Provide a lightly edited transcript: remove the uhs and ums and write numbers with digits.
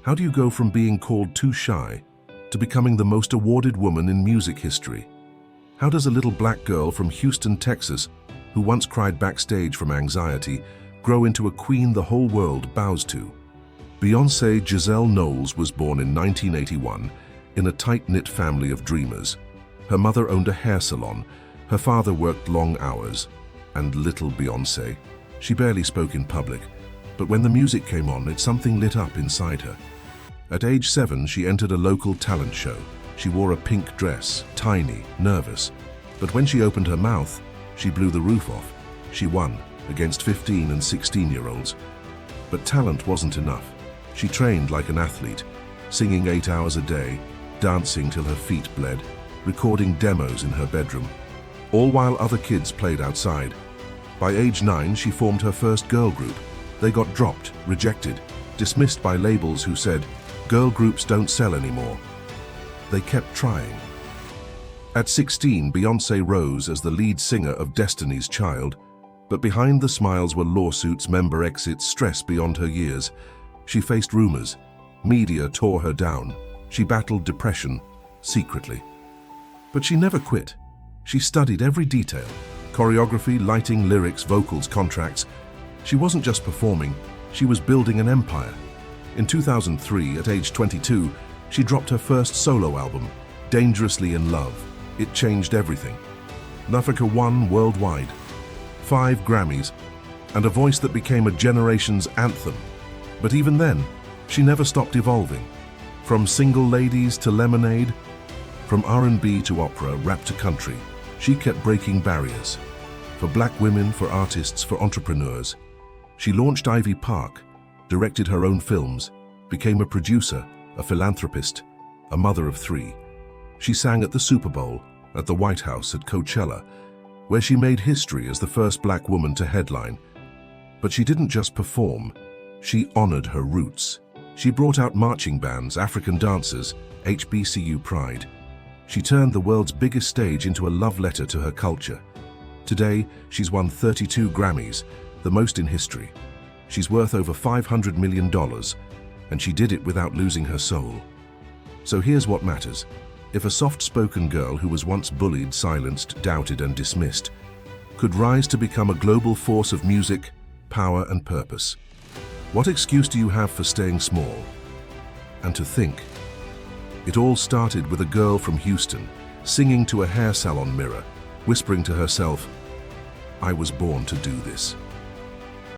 How do you go from being called too shy to becoming the most awarded woman in music history? How does a little black girl from Houston, Texas, who once cried backstage from anxiety, grow into a queen the whole world bows to? Beyoncé Giselle Knowles was born in 1981 in a tight-knit family of dreamers. Her mother owned a hair salon, her father worked long hours, and little Beyoncé, she barely spoke in public, but when the music came on, something lit up inside her. At age 7, she entered a local talent show. She wore a pink dress, tiny, nervous, but when she opened her mouth, she blew the roof off. She won against 15 and 16-year-olds. But talent wasn't enough. She trained like an athlete, singing 8 hours a day, dancing till her feet bled, recording demos in her bedroom, all while other kids played outside. By age 9, she formed her first girl group. They got dropped, rejected, dismissed by labels who said, "Girl groups don't sell anymore." They kept trying. At 16, Beyoncé rose as the lead singer of Destiny's Child, but behind the smiles were lawsuits, member exits, stress beyond her years. She faced rumors. Media tore her down. She battled depression, secretly. But she never quit. She studied every detail: choreography, lighting, lyrics, vocals, contracts. She wasn't just performing, she was building an empire. In 2003, at age 22, she dropped her first solo album, Dangerously in Love. It changed everything. Africa won worldwide, 5 Grammys, and a voice that became a generation's anthem. But even then, she never stopped evolving. From Single Ladies to Lemonade, from R&B to opera, rap to country, she kept breaking barriers. For black women, for artists, for entrepreneurs. She launched Ivy Park, directed her own films, became a producer, a philanthropist, a mother of 3. She sang at the Super Bowl, at the White House, at Coachella, where she made history as the first black woman to headline. But she didn't just perform, she honored her roots. She brought out marching bands, African dancers, HBCU pride. She turned the world's biggest stage into a love letter to her culture. Today, she's won 32 Grammys, the most in history. She's worth over $500 million, and she did it without losing her soul. So here's what matters. If a soft-spoken girl who was once bullied, silenced, doubted, and dismissed could rise to become a global force of music, power, and purpose, what excuse do you have for staying small? And to think, it all started with a girl from Houston, singing to a hair salon mirror, whispering to herself, "I was born to do this."